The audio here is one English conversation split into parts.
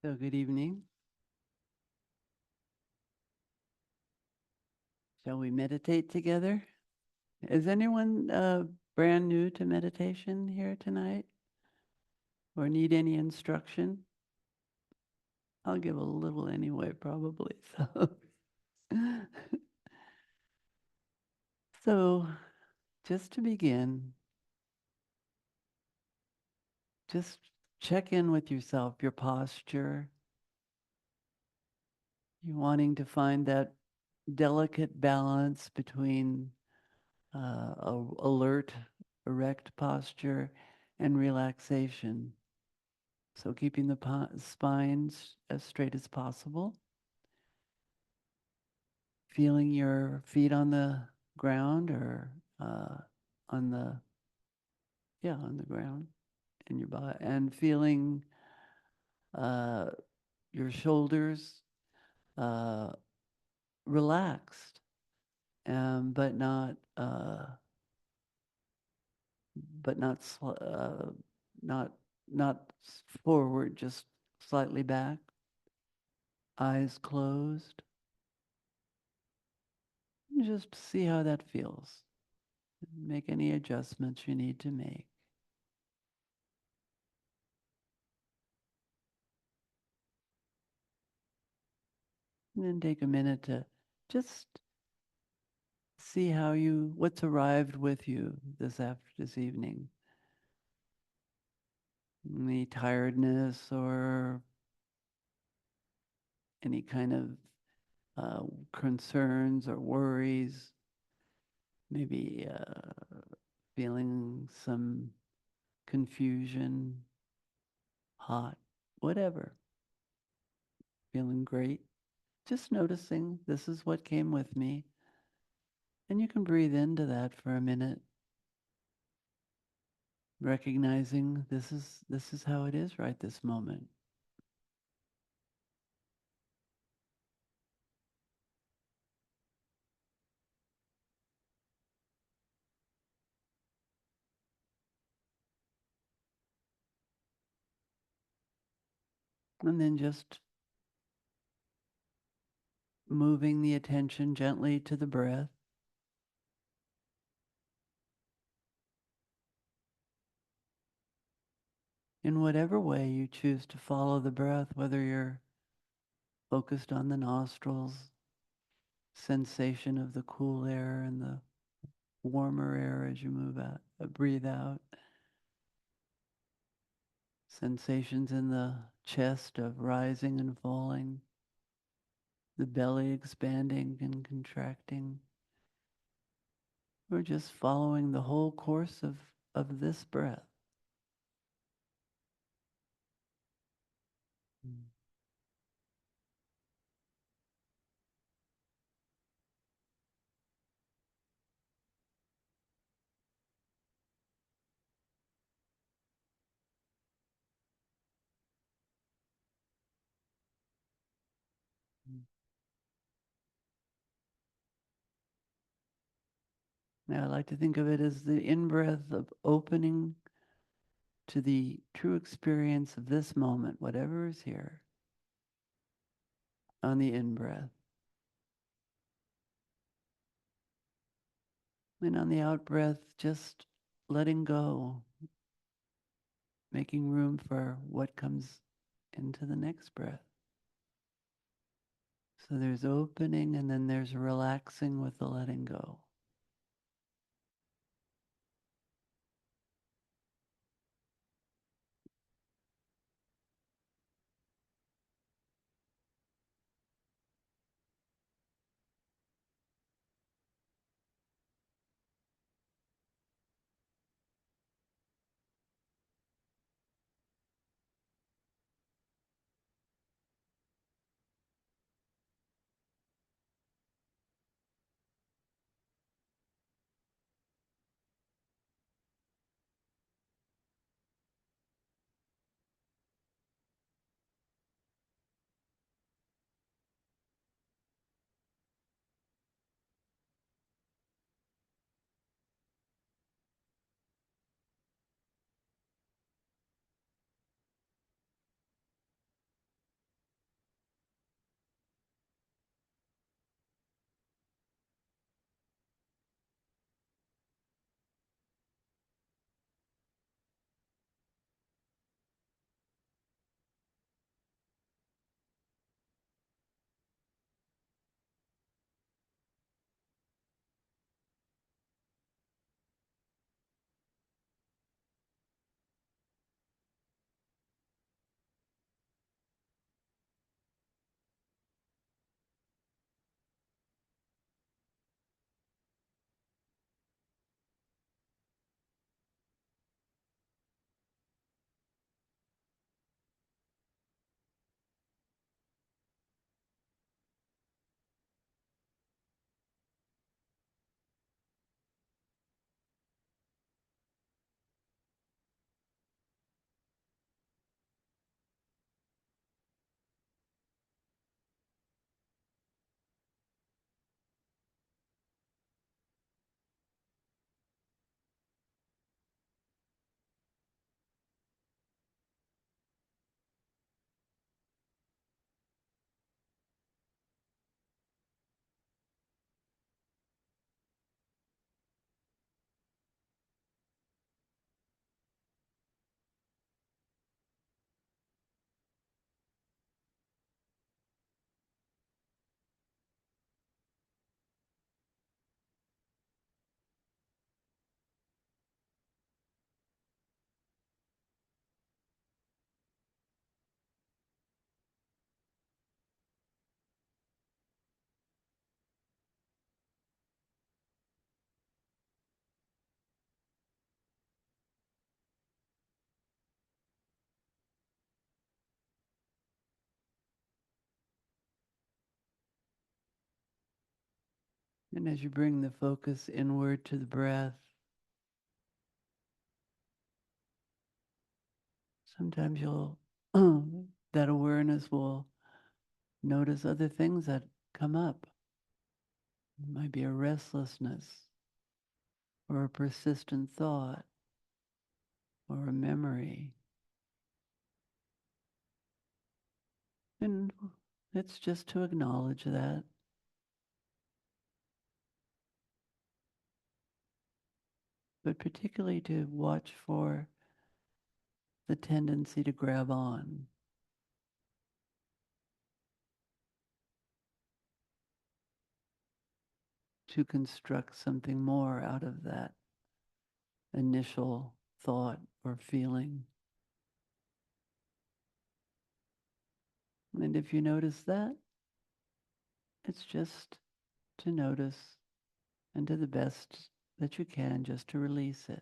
So, good evening. Shall we meditate together? Is anyone brand new to meditation here tonight or need any instruction? I'll give a little anyway, probably. So, just to begin, just check in with yourself, your posture. You wanting to find that delicate balance between alert, erect posture and relaxation. So keeping the spines as straight as possible, feeling your feet on the ground or uh, on the, yeah, on the ground in your body, and feeling uh, your shoulders uh, relaxed, but not, but not, not, not forward, just slightly back, eyes closed. Just see how that feels. Make any adjustments you need to make. And then take a minute to just see what's arrived with you this evening. Any tiredness or any kind of concerns or worries, maybe feeling some confusion, hot, whatever, feeling great. Just noticing this is what came with me. And you can breathe into that for a minute, recognizing this is how it is right this moment. And then just moving the attention gently to the breath. In whatever way you choose to follow the breath, whether you're focused on the nostrils, sensation of the cool air and the warmer air as you breathe out, sensations in the chest of rising and falling, the belly expanding and contracting. We're just following the whole course of this breath. Mm. Now I like to think of it as the in-breath of opening to the true experience of this moment, whatever is here, on the in-breath. And on the out-breath, just letting go, making room for what comes into the next breath. So there's opening and then there's relaxing with the letting go. And as you bring the focus inward to the breath, sometimes you'll, that awareness will notice other things that come up. It might be a restlessness, or a persistent thought, or a memory. And it's just to acknowledge that. But particularly to watch for the tendency to grab on, to construct something more out of that initial thought or feeling. And if you notice that, it's just to notice and do the best that you can just to release it.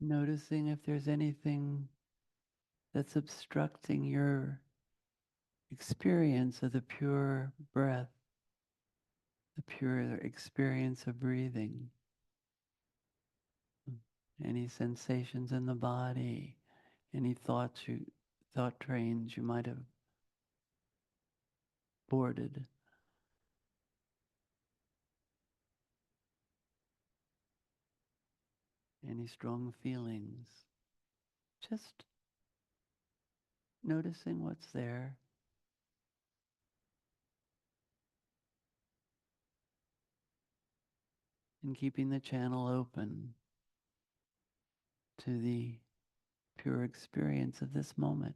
Noticing if there's anything that's obstructing your experience of the pure breath, the pure experience of breathing. Any sensations in the body, any thought trains you might have boarded. Any strong feelings. Just noticing what's there. And keeping the channel open to the pure experience of this moment.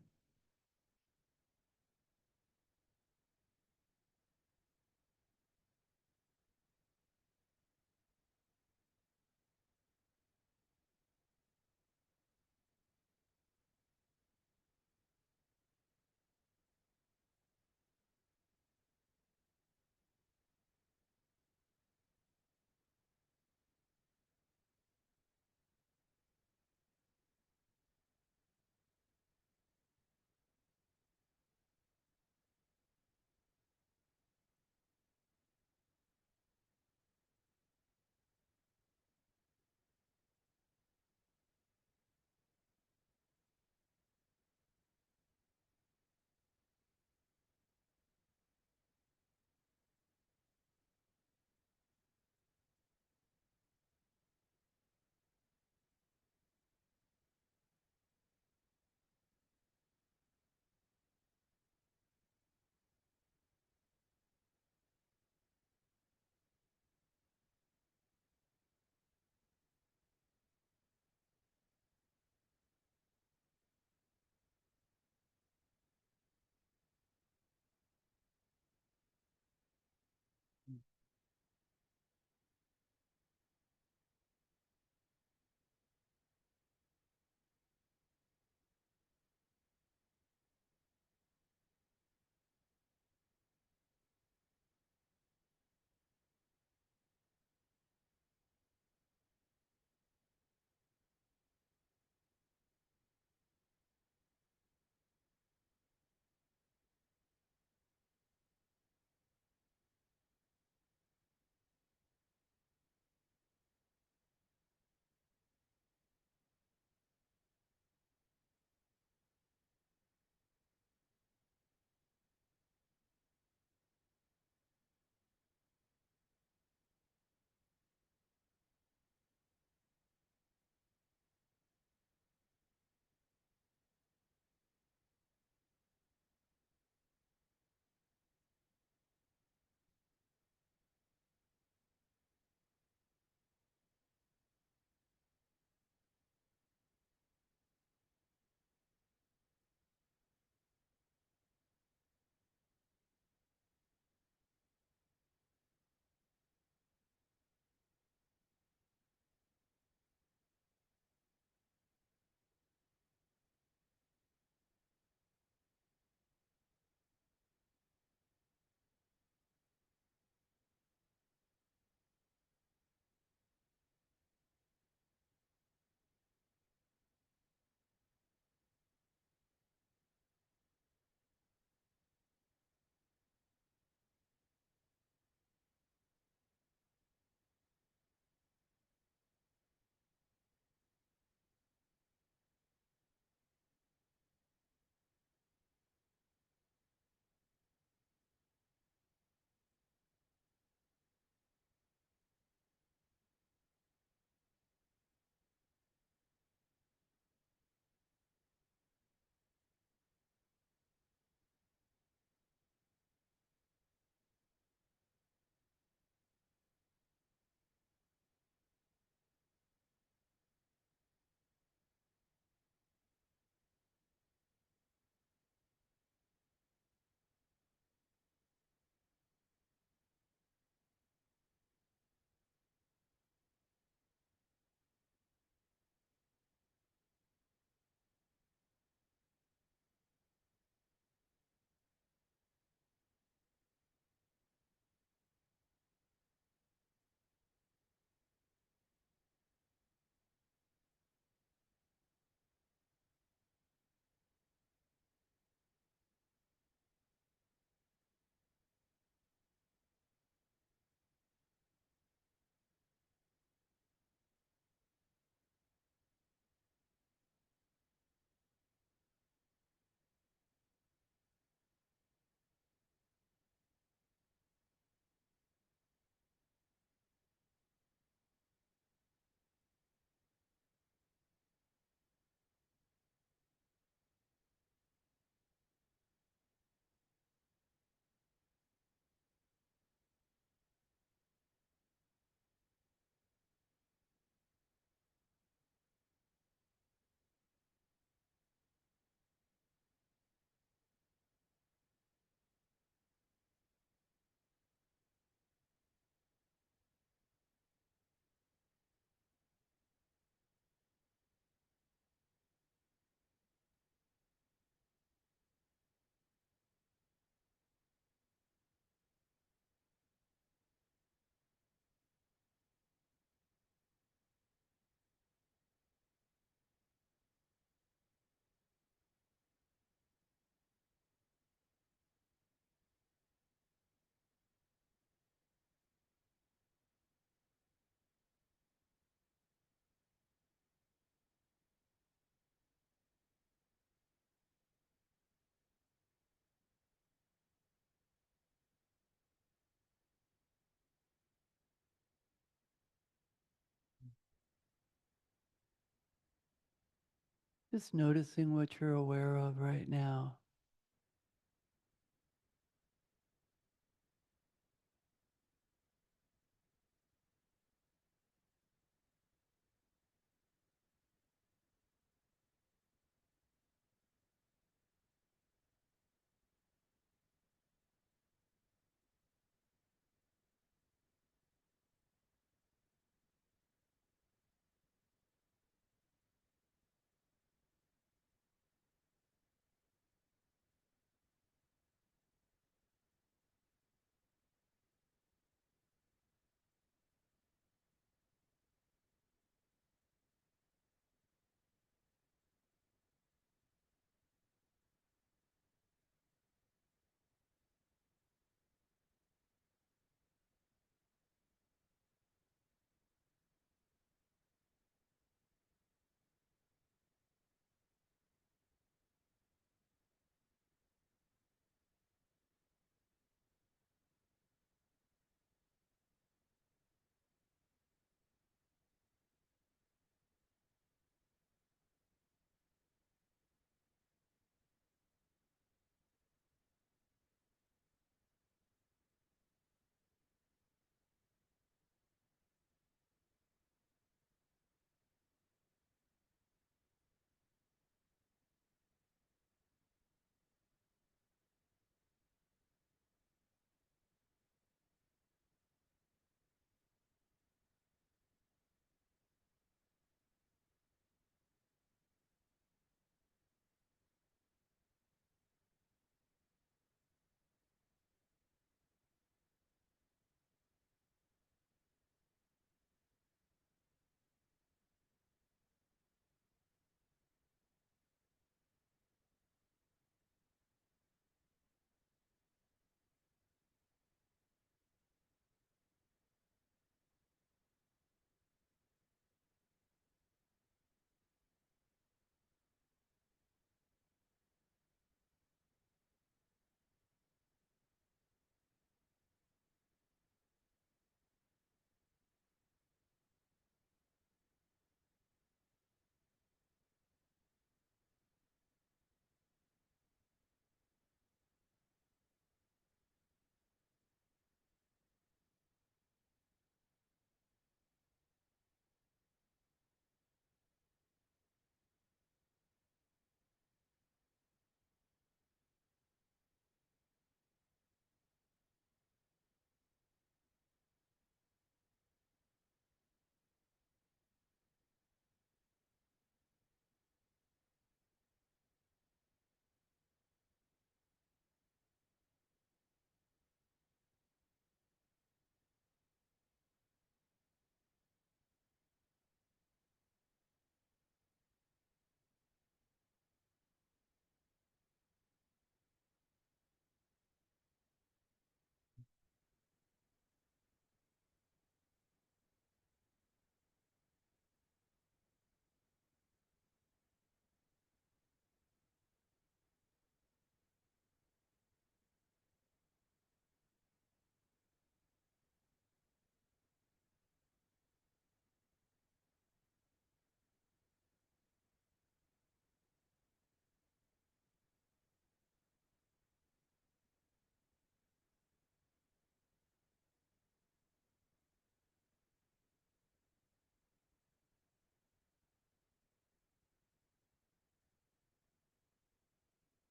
Just noticing what you're aware of right now.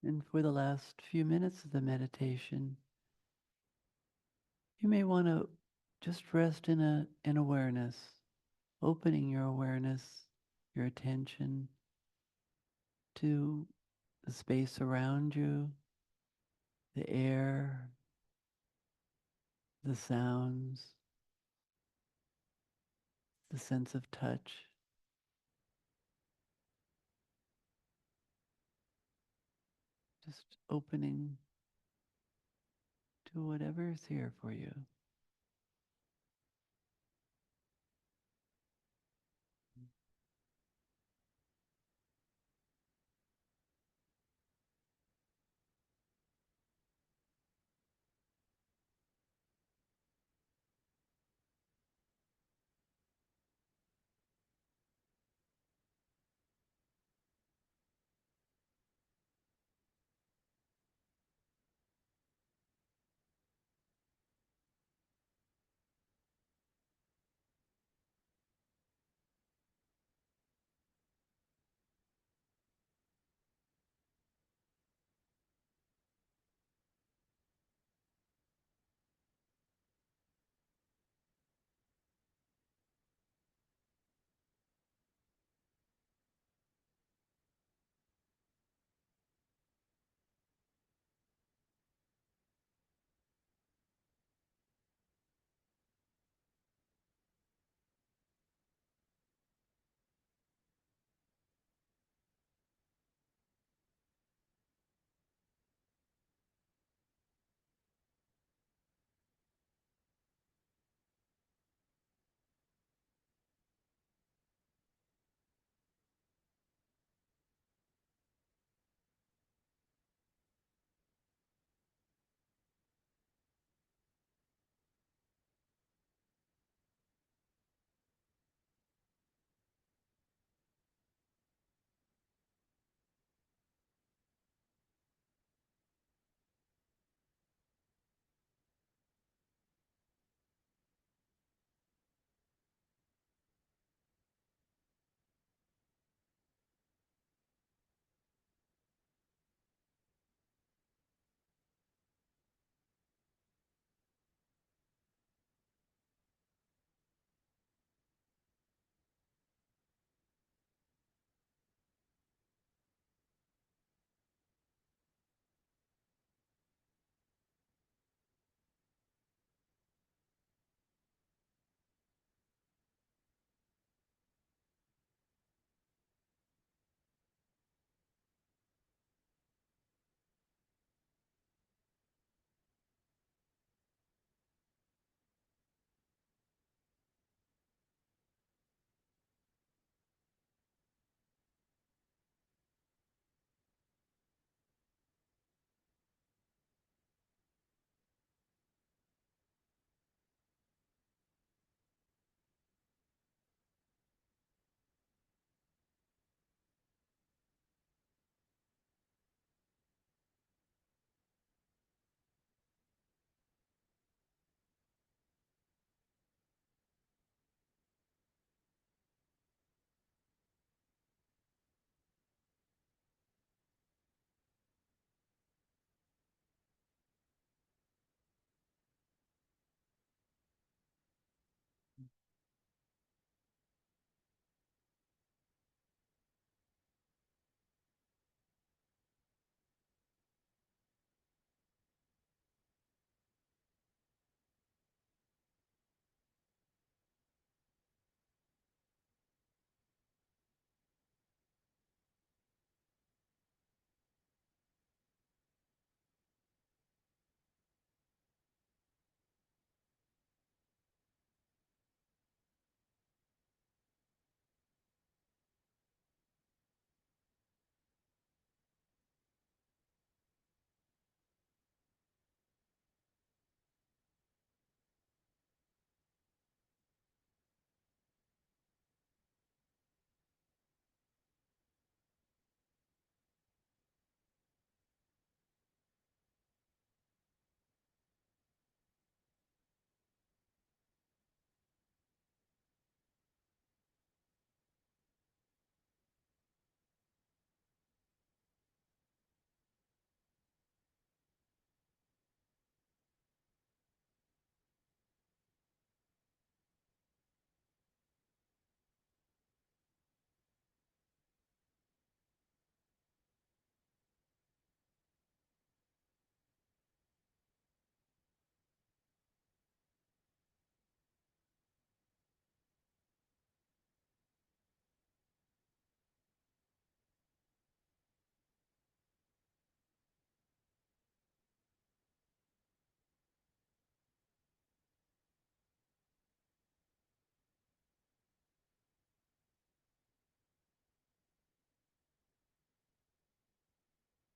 And for the last few minutes of the meditation, you may want to just rest in awareness, opening your awareness, your attention to the space around you, the air, the sounds, the sense of touch. Just opening to whatever is here for you.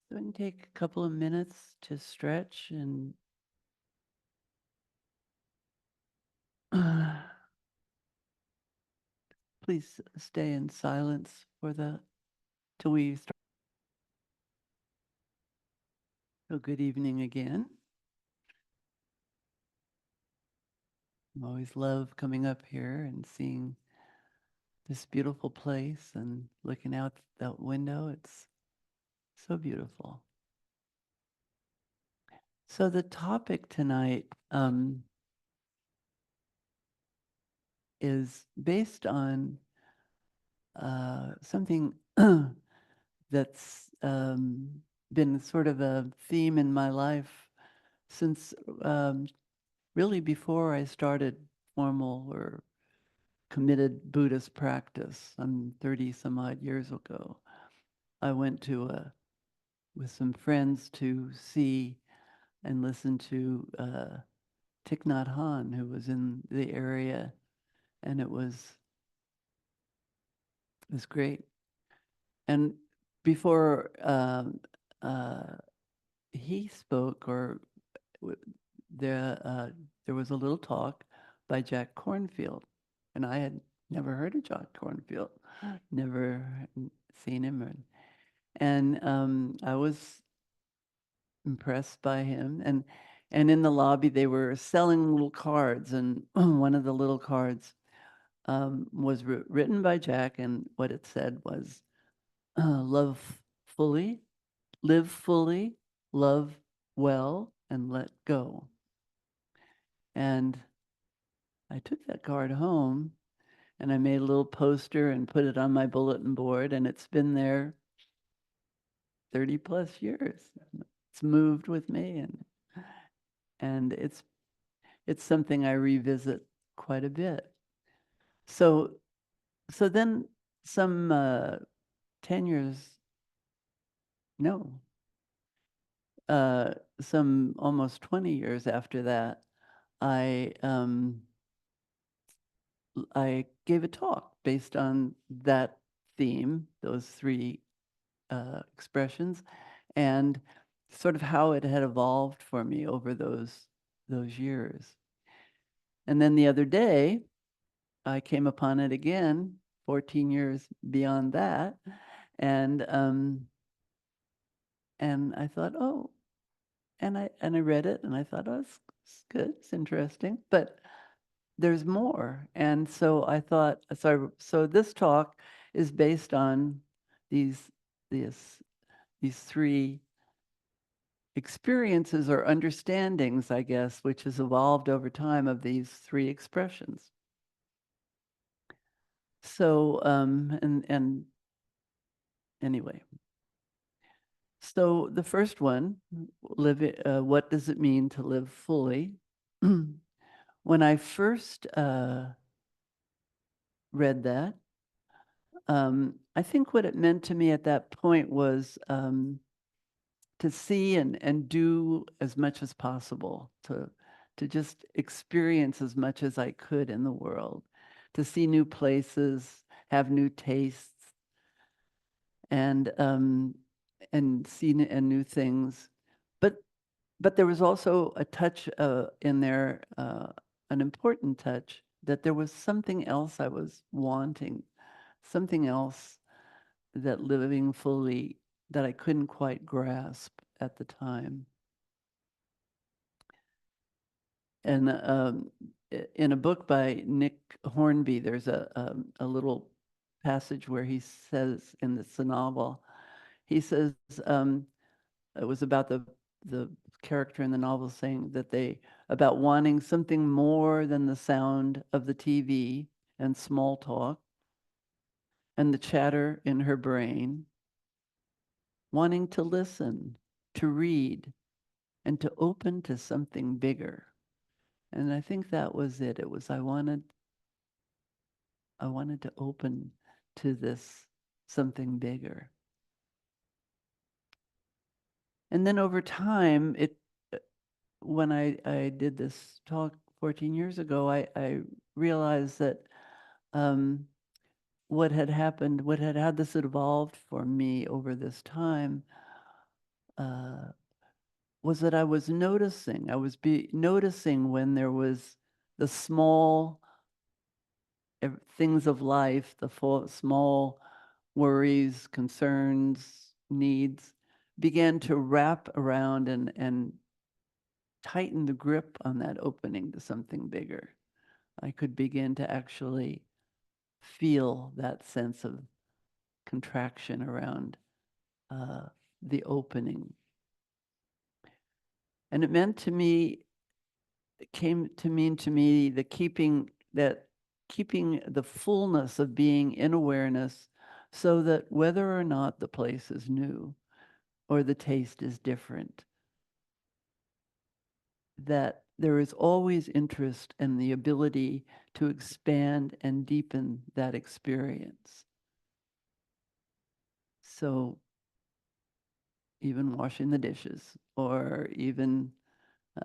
So we can take a couple of minutes to stretch and please stay in silence for the till we start. So good evening again. I always love coming up here and seeing this beautiful place and looking out that window. It's so beautiful. So the topic tonight is based on something that's been sort of a theme in my life since really before I started formal or committed Buddhist practice. 30 some odd years ago. I went to with some friends to see and listen to Thich Nhat Hanh, who was in the area, and it was great. And before he spoke, or there was a little talk by Jack Cornfield, and I had never heard of Jack Cornfield, never seen him, and I was impressed by him. And in the lobby, they were selling little cards, and one of the little cards was written by Jack, and what it said was, "Love fully, live fully, love well, and let go." And I took that card home, and I made a little poster and put it on my bulletin board, and it's been there 30 plus years. It's moved with me, and it's something I revisit quite a bit. So then some 10 years, no, some almost 20 years after that, I I gave a talk based on that theme, those three expressions, and sort of how it had evolved for me over those years. And then the other day, I came upon it again, 14 years beyond that, and I thought, oh, and I read it, and I thought, oh, it's good, it's interesting, but there's more. And so I thought, so this talk is based on these these these three experiences or understandings, I guess, which has evolved over time of these three expressions. So and anyway, so the first one, what does it mean to live fully? When I first read that, I think what it meant to me at that point was to see and do as much as possible, to just experience as much as I could in the world, to see new places, have new tastes, and see and new things. But there was also a touch in there, an important touch, that there was something else I was wanting, something else that living fully that I couldn't quite grasp at the time. And in a book by Nick Hornby, there's a little passage where he says, in this novel, he says it was about the character in the novel saying that about wanting something more than the sound of the TV and small talk and the chatter in her brain, wanting to listen, to read, and to open to something bigger. And I think that was it. It was I wanted to open to this something bigger. And then over time, when I did this talk 14 years ago, I realized that what had happened, what had this evolved for me over this time was that I was noticing. I was noticing when there was the small things of life, the small worries, concerns, needs, began to wrap around and tighten the grip on that opening to something bigger. I could begin to actually feel that sense of contraction around uh, the opening. And it meant to me, it came to mean to me the keeping the fullness of being in awareness, so that whether or not the place is new or the taste is different, that there is always interest and the ability to expand and deepen that experience. So even washing the dishes, or even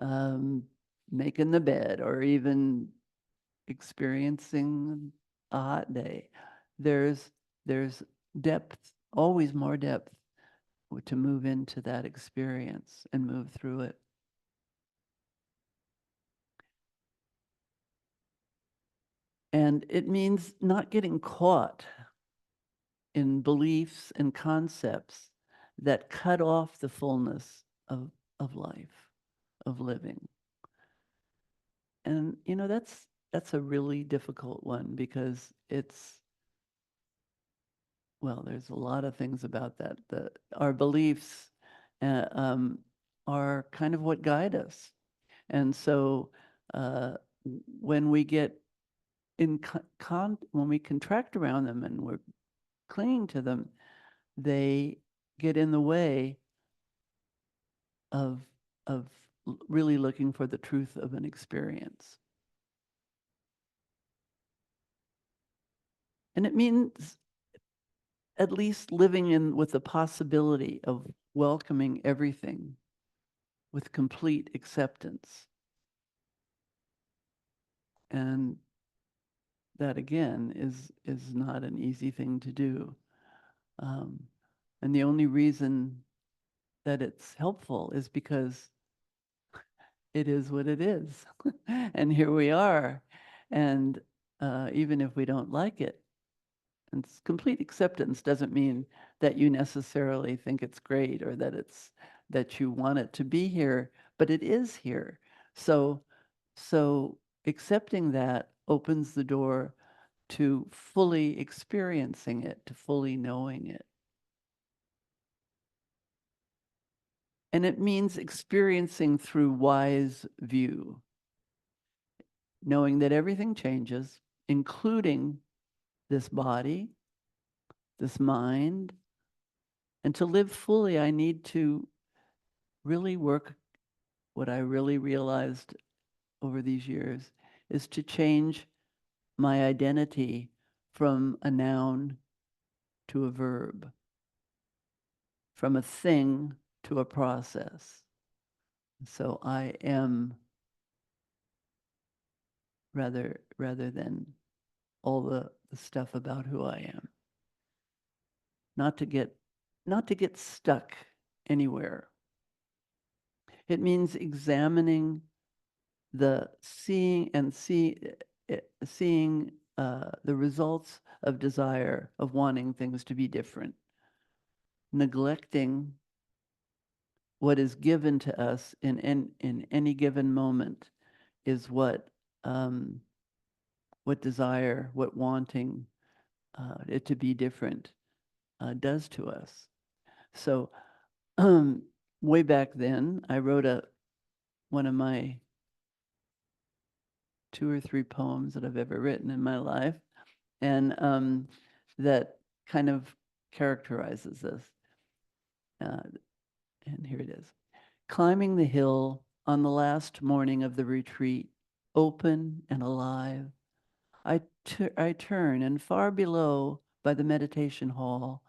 um, making the bed, or even experiencing a hot day, there's depth, always more depth to move into that experience and move through it. And it means not getting caught in beliefs and concepts that cut off the fullness of life, of living. And that's a really difficult one, because it's, well, there's a lot of things about that. Our beliefs uh, um, are kind of what guide us. And so uh, when we get when we contract around them and we're clinging to them, they get in the way of of really looking for the truth of an experience. And it means at least living in with the possibility of welcoming everything with complete acceptance. And that again is not an easy thing to do. Um, and the only reason that it's helpful is because it is what it is. And here we are. And even if we don't like it, and complete acceptance doesn't mean that you necessarily think it's great, or that you want it to be here, but it is here. So so accepting that opens the door to fully experiencing it, to fully knowing it. And it means experiencing through wise view, knowing that everything changes, including this body, this mind. And to live fully, I need to really work. What I really realized over these years is to change my identity from a noun to a verb, from a thing to a process. So I am, rather than all the stuff about who I am. Not to get stuck anywhere. It means examining the seeing the results of desire, of wanting things to be different, neglecting what is given to us in any given moment is what desire, what wanting it to be different does to us. So way back then, I wrote one of my 2 or 3 poems that I've ever written in my life, and that kind of characterizes this. And here it is. Climbing the hill on the last morning of the retreat, open and alive, I turn, and far below by the meditation hall,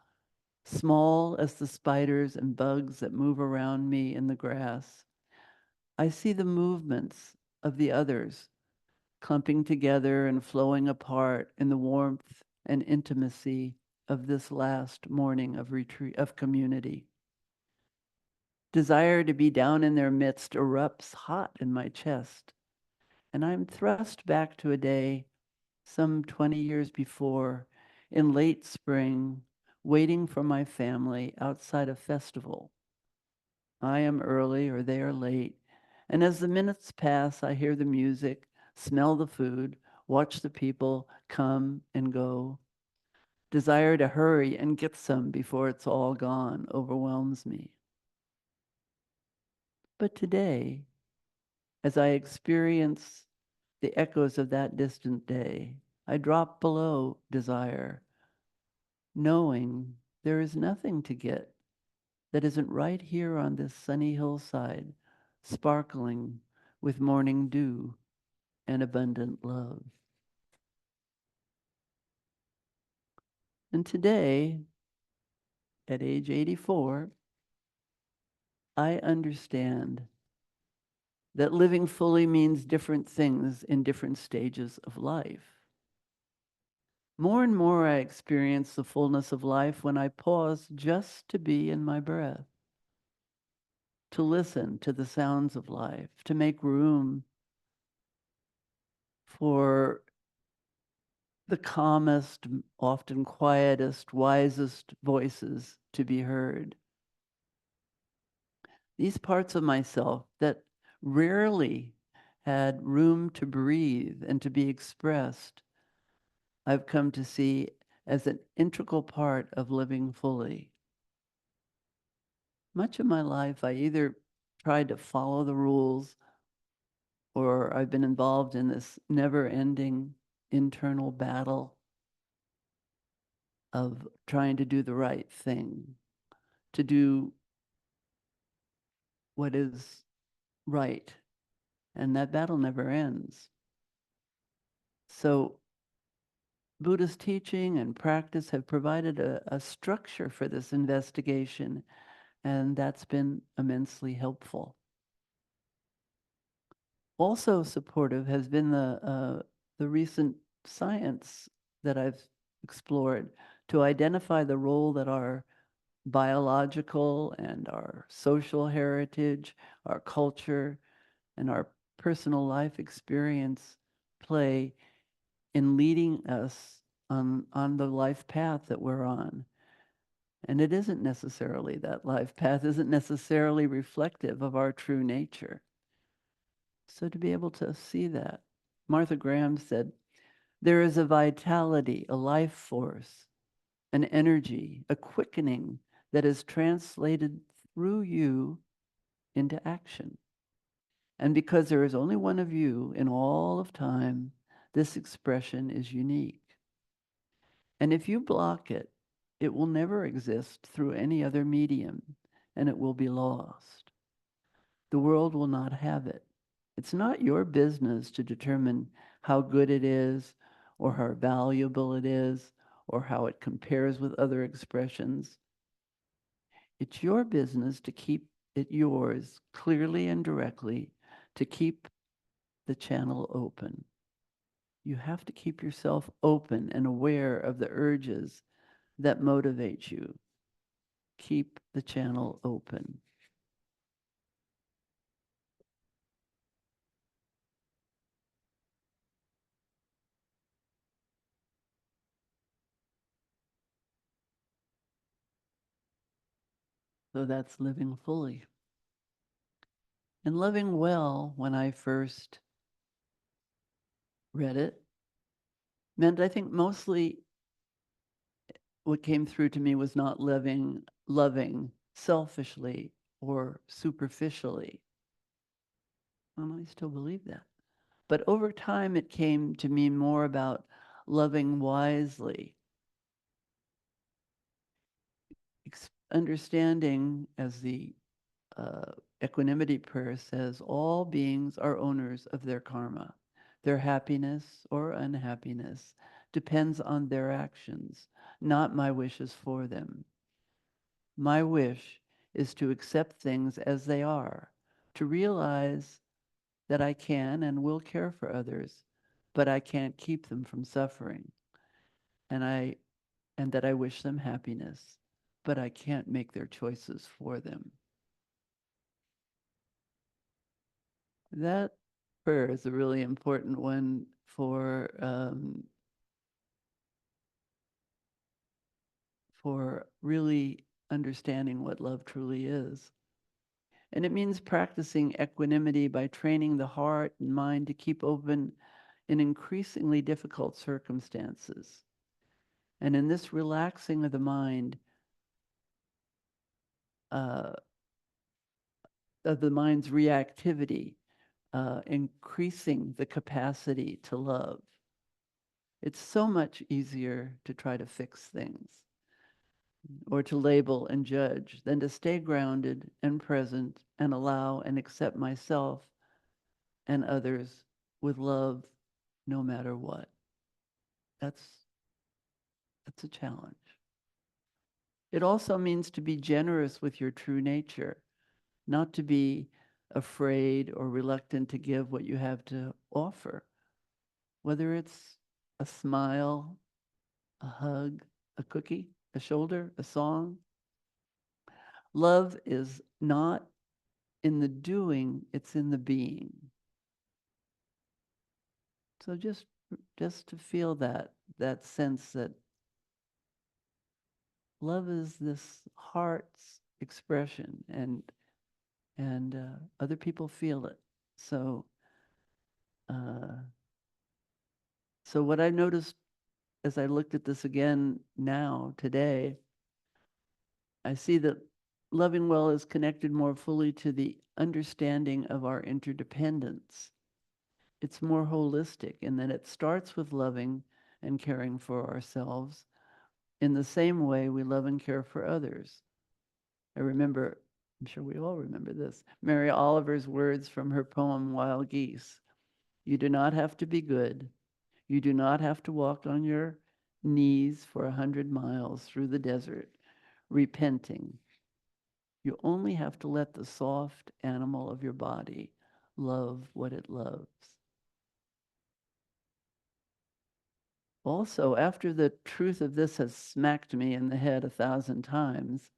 small as the spiders and bugs that move around me in the grass, I see the movements of the others clumping together and flowing apart in the warmth and intimacy of this last morning of retreat, of community. Desire to be down in their midst erupts hot in my chest, and I'm thrust back to a day some 20 years before, in late spring, waiting for my family outside a festival. I am early or they are late, and as the minutes pass, I hear the music, smell the food, watch the people come and go. Desire to hurry and get some before it's all gone overwhelms me. But today, as I experience the echoes of that distant day, I drop below desire, knowing there is nothing to get that isn't right here on this sunny hillside, sparkling with morning dew and abundant love. And today, at age 84, I understand that living fully means different things in different stages of life. More and more, I experience the fullness of life when I pause just to be in my breath, to listen to the sounds of life, to make room for the calmest, often quietest, wisest voices to be heard. These parts of myself that rarely had room to breathe and to be expressed, I've come to see as an integral part of living fully. Much of my life, I either tried to follow the rules or I've been involved in this never-ending internal battle of trying to do the right thing, to do what is right. And that battle never ends. So Buddhist teaching and practice have provided a structure for this investigation, and that's been immensely helpful. Also supportive has been the recent science that I've explored to identify the role that our biological and our social heritage, our culture, and our personal life experience play in leading us on the life path that we're on. And it isn't necessarily, that life path isn't necessarily reflective of our true nature. So to be able to see that, Martha Graham said, there is a vitality, a life force, an energy, a quickening that is translated through you into action. And because there is only one of you in all of time, this expression is unique. And if you block it, it will never exist through any other medium, and it will be lost. The world will not have it. It's not your business to determine how good it is, or how valuable it is, or how it compares with other expressions. It's your business to keep it yours clearly and directly, to keep the channel open. You have to keep yourself open and aware of the urges that motivate you. Keep the channel open. So that's living fully. And living well, when I first read it, meant I think mostly what came through to me was not loving selfishly or superficially. And I still believe that. But over time, it came to mean more about loving wisely, understanding, as the equanimity prayer says, all beings are owners of their karma. Their happiness or unhappiness depends on their actions, not my wishes for them. My wish is to accept things as they are, to realize that I can and will care for others, but I can't keep them from suffering. And that I wish them happiness, but I can't make their choices for them. That prayer is a really important one for really understanding what love truly is. And it means practicing equanimity by training the heart and mind to keep open in increasingly difficult circumstances. And in this relaxing of the mind, uh, of the mind's reactivity, increasing the capacity to love, it's so much easier to try to fix things or to label and judge than to stay grounded and present and allow and accept myself and others with love no matter what. That's that's a challenge. It also means to be generous with your true nature, not to be afraid or reluctant to give what you have to offer, whether it's a smile, a hug, a cookie, a shoulder, a song. Love is not in the doing, it's in the being. So just to feel that sense that love is this heart's expression, and other people feel it. So uh, so what I noticed as I looked at this again now today, I see that loving well is connected more fully to the understanding of our interdependence. It's more holistic in that it starts with loving and caring for ourselves in the same way we love and care for others. I remember, I'm sure we all remember this, Mary Oliver's words from her poem Wild Geese. You do not have to be good. You do not have to walk on your knees for 100 miles through the desert, repenting. You only have to let the soft animal of your body love what it loves. Also, after the truth of this has smacked me in the head 1,000 times,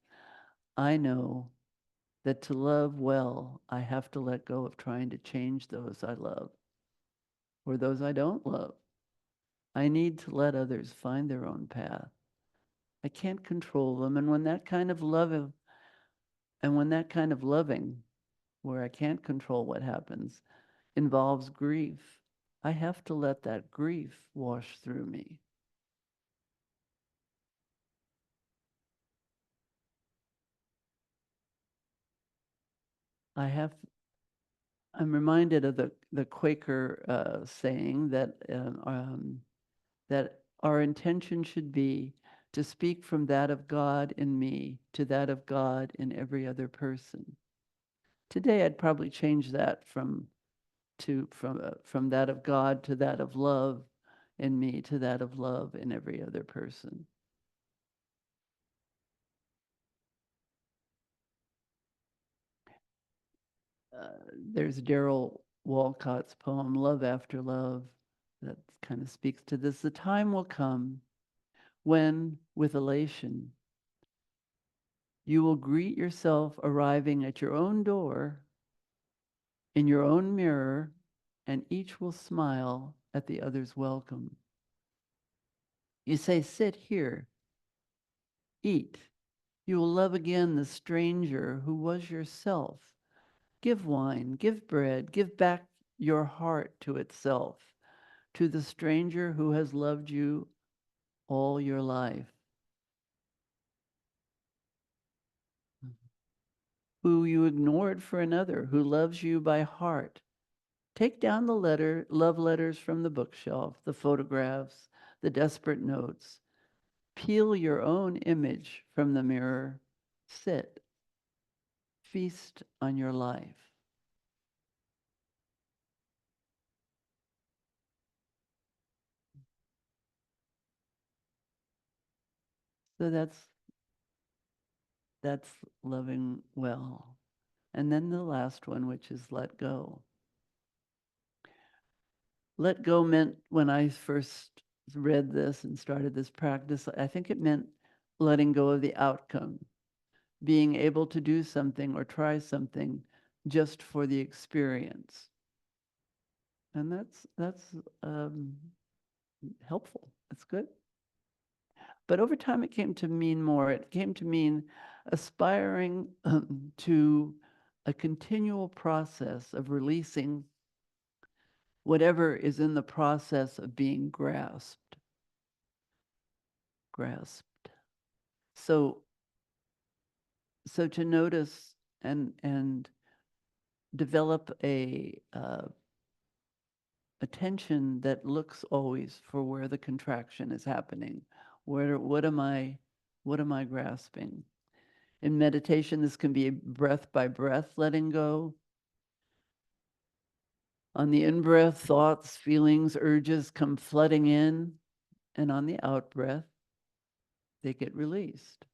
I know that to love well, I have to let go of trying to change those I love or those I don't love. I need to let others find their own path. I can't control them. And when that kind of loving, where I can't control what happens, involves grief, I have to let that grief wash through me. I have I'm reminded of the Quaker saying that our intention should be to speak from that of God in me to that of God in every other person. Today, I'd probably change that from that of God to that of love in me to that of love in every other person. There's Daryl Walcott's poem, Love After Love, that kind of speaks to this. The time will come when, with elation, you will greet yourself arriving at your own door, in your own mirror, and each will smile at the other's welcome. You say, sit here, eat. You will love again the stranger who was yourself. Give wine, give bread, give back your heart to itself, to the stranger who has loved you all your life, who you ignored for another, who loves you by heart. Take down the love letters from the bookshelf, the photographs, the desperate notes. Peel your own image from the mirror. Sit, feast on your life. So that's loving well. And then the last one, which is let go. Let go meant, when I first read this and started this practice, I think it meant letting go of the outcome, being able to do something or try something just for the experience. And that's helpful. It's good. But over time, it came to mean more. It came to mean aspiring to a continual process of releasing whatever is in the process of being grasped. So, so to notice and develop a attention that looks always for where the contraction is happening. What am I grasping? In meditation, this can be breath by breath, letting go. On the in-breath, thoughts, feelings, urges come flooding in, and on the out-breath, they get released.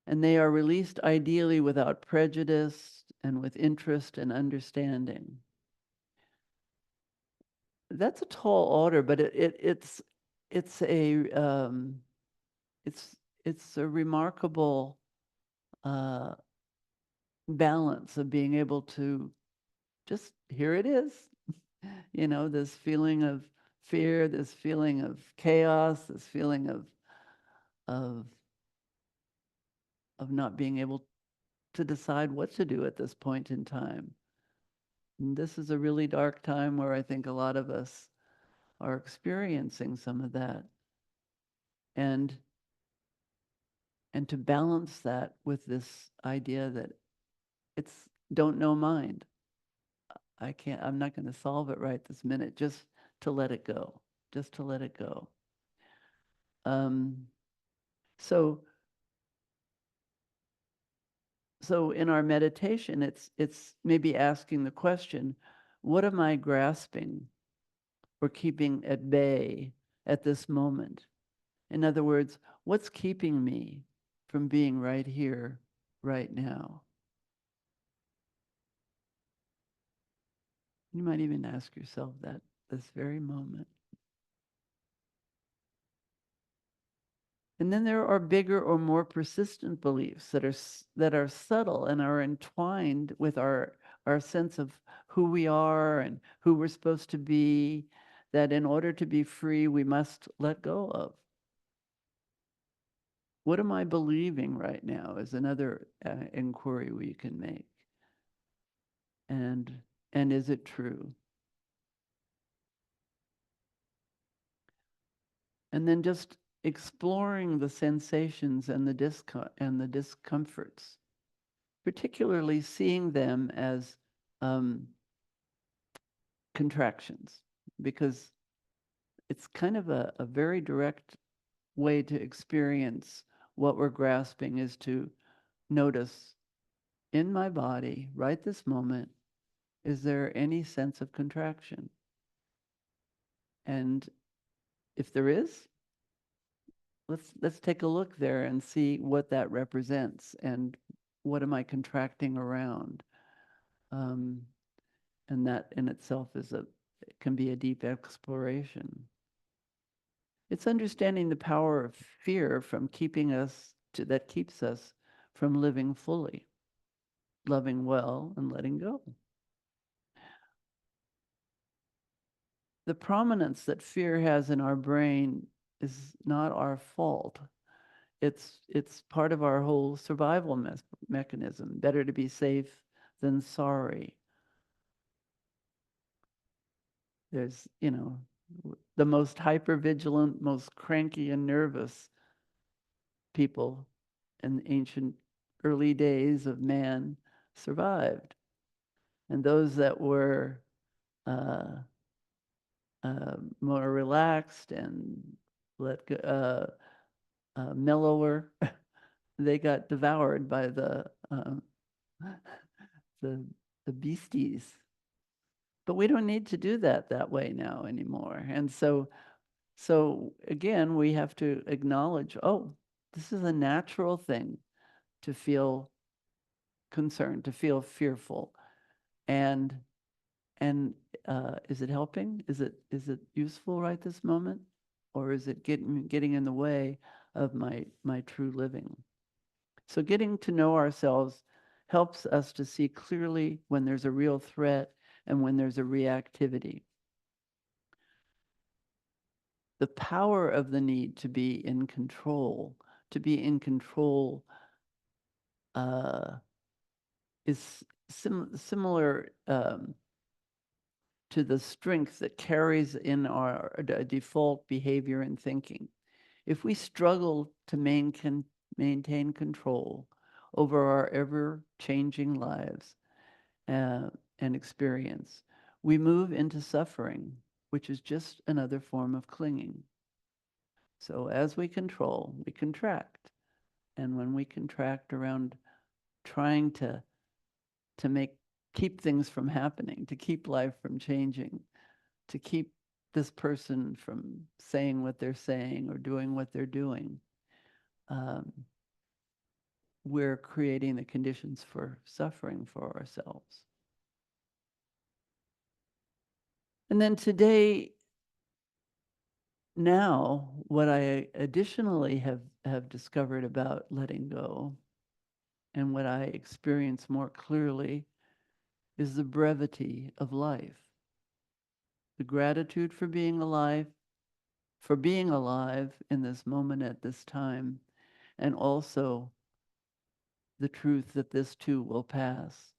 And they are released ideally without prejudice and with interest and understanding. That's a tall order, but it's a it's a remarkable uh, balance of being able to just here it is, this feeling of fear, this feeling of chaos, this feeling of of not being able to decide what to do at this point in time. And this is a really dark time where I think a lot of us are experiencing some of that. And and to balance that with this idea that it's don't know mind. I'm not going to solve it right this minute, just to let it go, just to let it go. Um, so, so in our meditation, it's maybe asking the question, what am I grasping or keeping at bay at this moment? In other words, what's keeping me from being right here, right now? You might even ask yourself that this very moment. And then there are bigger or more persistent beliefs that are subtle and are entwined with our sense of who we are and who we're supposed to be, that in order to be free, we must let go of. What am I believing right now is another inquiry we can make. And and is it true? And then just exploring the sensations and the discomforts, particularly seeing them as contractions, because it's kind of a very direct way to experience what we're grasping is to notice in my body right this moment, is there any sense of contraction? And if there is, let's take a look there and see what that represents and what am I contracting around. Um, and that in itself can be a deep exploration. It's understanding the power of fear that keeps us from living fully, loving well, and letting go. The prominence that fear has in our brain is not our fault. It's part of our whole survival mechanism. Better to be safe than sorry. There's, the most hypervigilant, most cranky and nervous people in ancient early days of man survived. And those that were uh, more relaxed and mellower, they got devoured by the the beasties. But we don't need to do that way now anymore. And so again, we have to acknowledge, oh, this is a natural thing to feel concerned, to feel fearful. And and is it helping? Is it useful right this moment? Or is it getting in the way of my true living? So getting to know ourselves helps us to see clearly when there's a real threat and when there's a reactivity. The power of the need to be in control, uh, is similar to the strength that carries in our default behavior and thinking. If we struggle to maintain control over our ever-changing lives and experience, we move into suffering, which is just another form of clinging. So as we control, we contract. And when we contract around trying to keep things from happening, to keep life from changing, to keep this person from saying what they're saying or doing what they're doing, um, we're creating the conditions for suffering for ourselves. And then today, now, what I additionally have discovered about letting go and what I experience more clearly is the brevity of life. The gratitude for being alive in this moment at this time, and also the truth that this too will pass.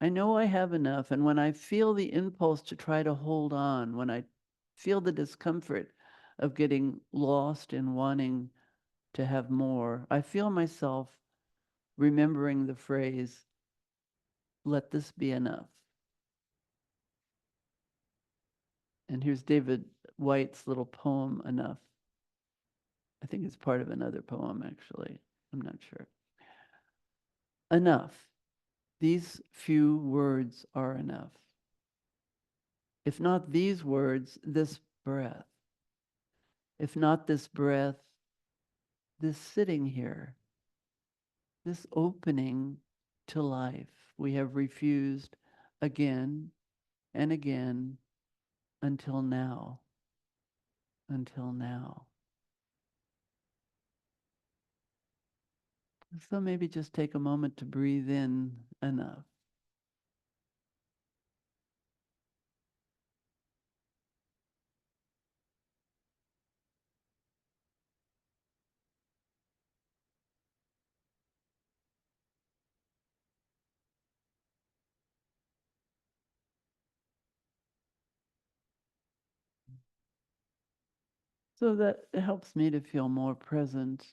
I know I have enough, and when I feel the impulse to try to hold on, when I feel the discomfort of getting lost in wanting to have more, I feel myself remembering the phrase, let this be enough. And here's David White's little poem, Enough. I think it's part of another poem, actually. I'm not sure. Enough. These few words are enough. If not these words, this breath. If not this breath, this sitting here, this opening to life we have refused again and again until now. Until now. So maybe just take a moment to breathe in enough. So that helps me to feel more present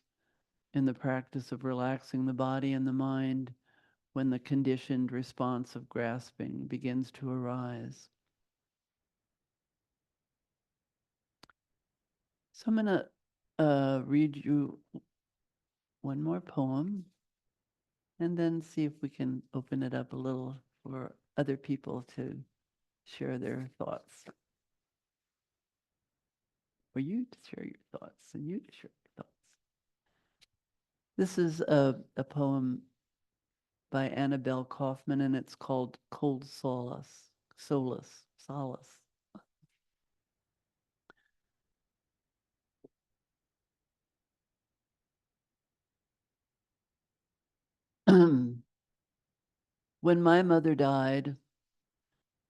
in the practice of relaxing the body and the mind when the conditioned response of grasping begins to arise. So I'm going to read you one more poem and then see if we can open it up a little for other people to share their thoughts. Or you to share your thoughts and you to share your thoughts. This is a poem by Annabelle Kaufman, and it's called Cold Solace. Solace. When my mother died,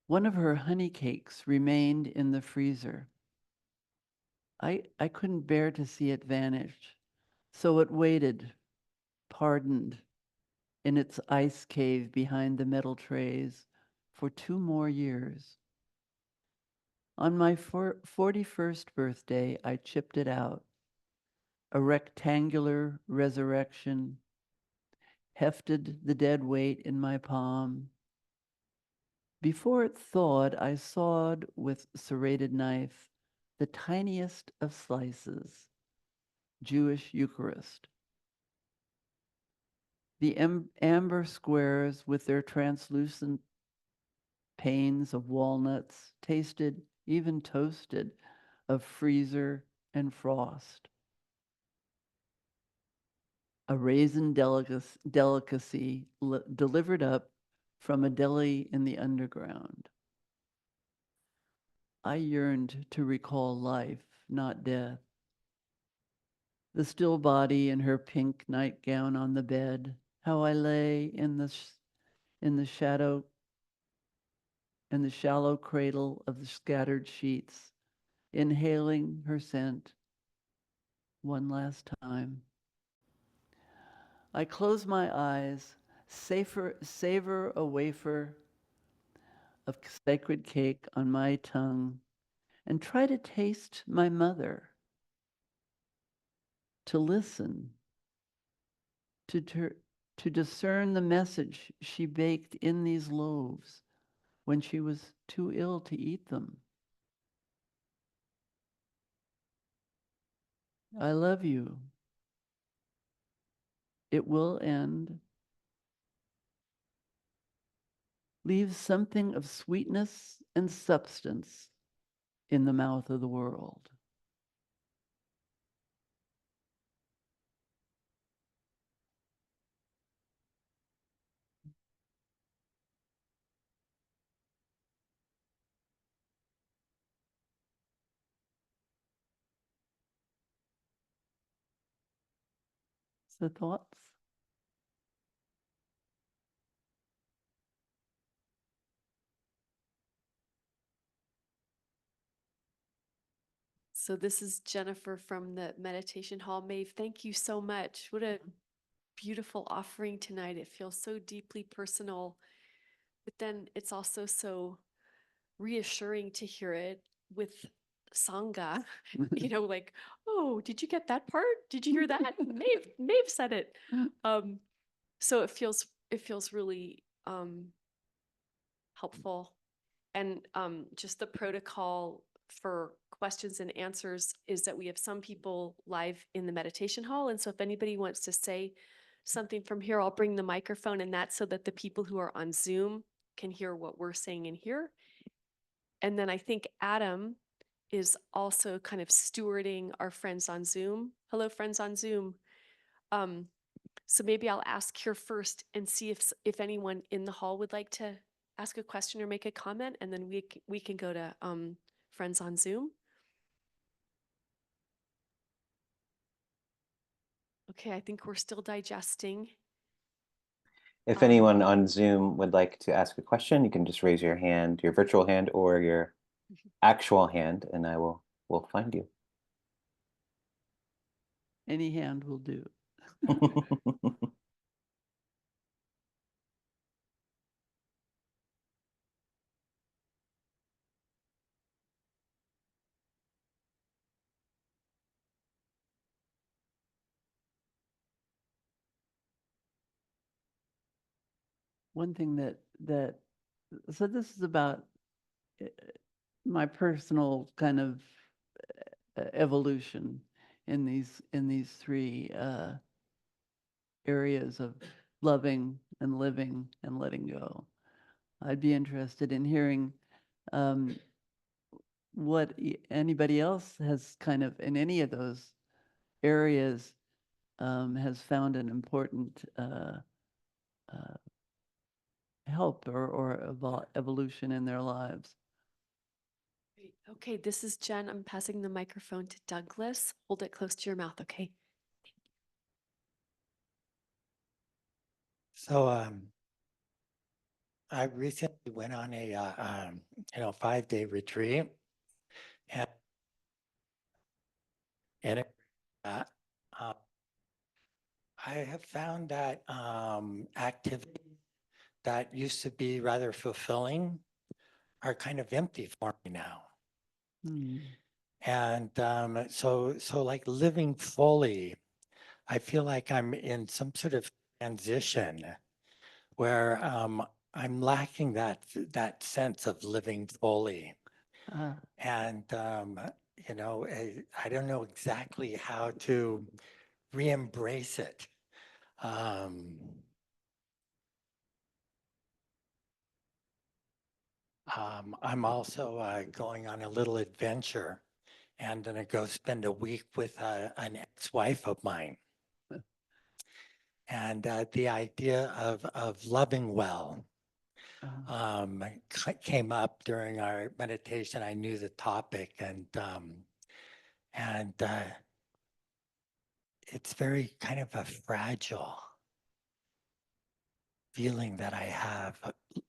one of her honey cakes remained in the freezer. I couldn't bear to see it vanish, so it waited, pardoned, in its ice cave behind the metal trays for 2 more years. On my 41st birthday, I chipped it out, a rectangular resurrection, hefted the dead weight in my palm. Before it thawed, I sawed with serrated knife the tiniest of slices, Jewish Eucharist. The amber squares with their translucent panes of walnuts tasted, even toasted, of freezer and frost. A raisin delicacy delivered up from a deli in the underground. I yearned to recall life, not death. The still body in her pink nightgown on the bed, how I lay in the shadow and the shallow cradle of the scattered sheets, inhaling her scent one last time. I close my eyes, savor a wafer of sacred cake on my tongue, and try to taste my mother, to listen, to, to discern the message she baked in these loaves when she was too ill to eat them. I love you. It will end. Leave something of sweetness and substance in the mouth of the world. The thoughts? So this is Jennifer from the Meditation Hall. Maeve, thank you so much. What a beautiful offering tonight. It feels so deeply personal, but then it's also so reassuring to hear it with Sangha, like, oh, did you get that part? Did you hear that? Maeve said it. So it feels really helpful. And just the protocol for questions and answers is that we have some people live in the meditation hall. And so if anybody wants to say something from here, I'll bring the microphone, and that's so that the people who are on Zoom can hear what we're saying in here. And then I think Adam is also kind of stewarding our friends on Zoom. Hello, friends on Zoom. Um, so maybe I'll ask here first and see if anyone in the hall would like to ask a question or make a comment, and then we can go to friends on Zoom. Okay, I think we're still digesting. If anyone on Zoom would like to ask a question, you can just raise your hand, your virtual hand or your actual hand, and we'll find you. Any hand will do. One thing so this is about my personal kind of evolution in these three areas of loving and living and letting go. I'd be interested in hearing what anybody else has kind of in any of those areas has found an important help or evolution in their lives. Okay, this is Jen. I'm passing the microphone to Douglas. Hold it close to your mouth, okay? So I recently went on a 5-day retreat, and uh, uh, I have found that activities that used to be rather fulfilling are kind of empty for me now. And so like living fully, I feel like I'm in some sort of transition where I'm lacking that sense of living fully. And I don't know exactly how to re-embrace it. I'm also going on a little adventure, and gonna go spend a week with an ex-wife of mine. And the idea of loving well came up during our meditation. I knew the topic, and it's very kind of a fragile feeling that I have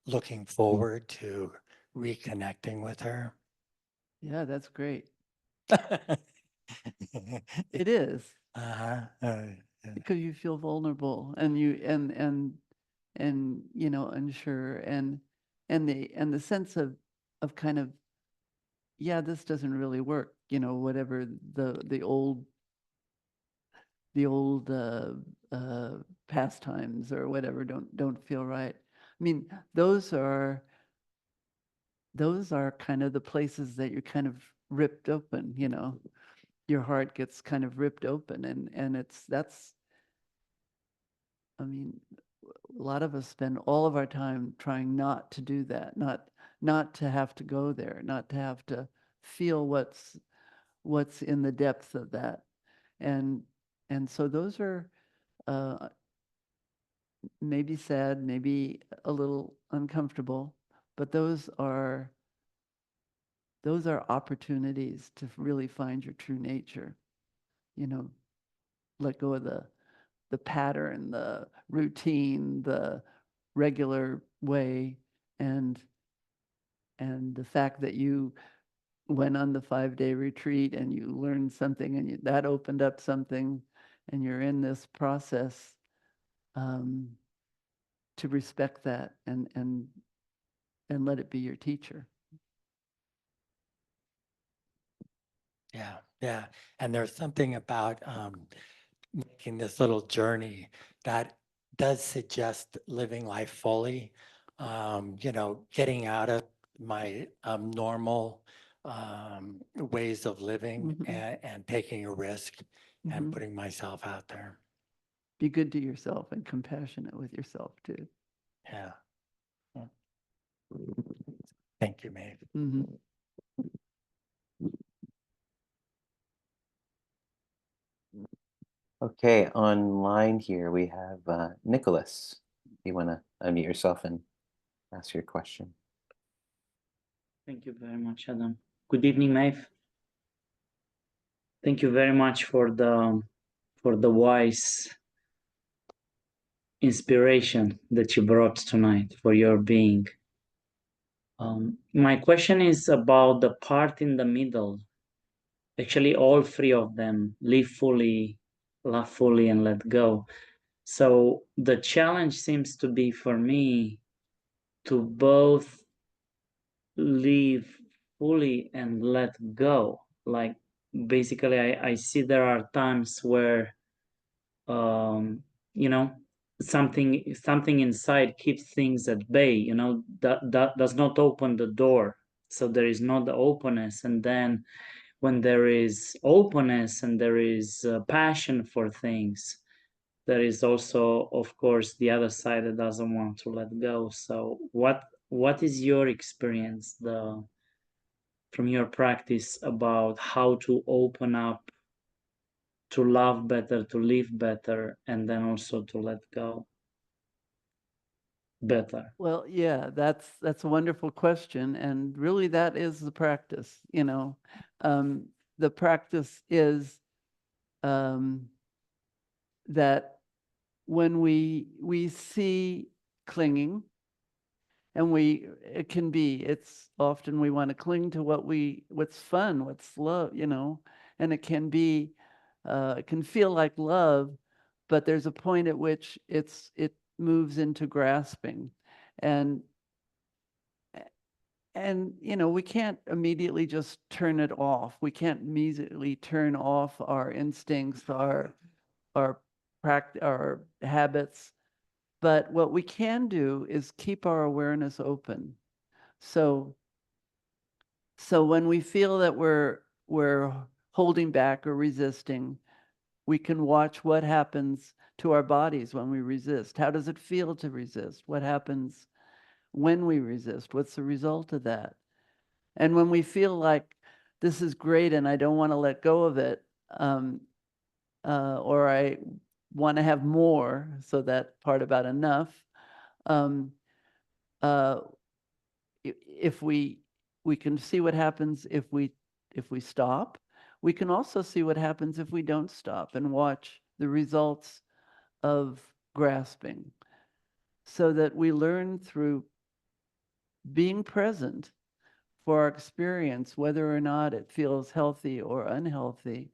looking forward to reconnecting with her. Yeah, that's great. Uh-huh. It is, Yeah. because you feel vulnerable and you know, unsure and the sense of kind of, yeah, this doesn't really work, you know, whatever the old pastimes or whatever don't feel right. I mean, those are kind of the places that you're kind of ripped open, you know. Your heart gets kind of ripped open, and that's, I mean, a lot of us spend all of our time trying not to do that, not to have to go there, not to have to feel what's in the depth of that. And so those are uh, maybe sad, maybe a little uncomfortable, but those are opportunities to really find your true nature. You know, let go of the pattern, the routine, the regular way, and the fact that you went on the 5-day retreat and you learned something and that opened up something, and you're in this process, um, to respect that and let it be your teacher. Yeah, yeah. And there's something about making this little journey that does suggest living life fully, you know, getting out of my normal ways of living Mhm. and taking a risk and Mhm. putting myself out there. Be good to yourself and compassionate with yourself too. Yeah. Mm. Thank you, Maeve. Mhm. Okay, online here we have Nicholas. You want to unmute yourself and ask your question? Thank you very much, Adam. Good evening, Maeve. Thank you very much for the wise inspiration that you brought tonight for your being. My question is about the part in the middle. Actually, all three of them: live fully, love fully, and let go. So the challenge seems to be for me to both live fully and let go. Like, basically, I see there are times where you know, something inside keeps things at bay, you know, that does not open the door, so there is not the openness. And then when there is openness and there is passion for things, there is also, of course, the other side that doesn't want to let go. So what is your experience, from your practice, about how to open up, to love better, to live better, and then also to let go better? Well, yeah, that's a wonderful question, and really that is the practice, you know. The practice is that when we see clinging, and it's often we want to cling to what's fun, what's love, you know, and it can feel like love, but there's a point at which it moves into grasping, and you know, we can't immediately just turn it off. We can't immediately turn off our instincts, our our habits. But what we can do is keep our awareness open. So when we feel that we're holding back or resisting, we can watch what happens to our bodies when we resist. How does it feel to resist? What happens when we resist? What's the result of that? And when we feel like this is great and I don't want to let go of it, or I want to have more, so that part about enough, um, uh, if we can see what happens if we stop. We can also see what happens if we don't stop and watch the results of grasping, so that we learn through being present for our experience, whether or not it feels healthy or unhealthy.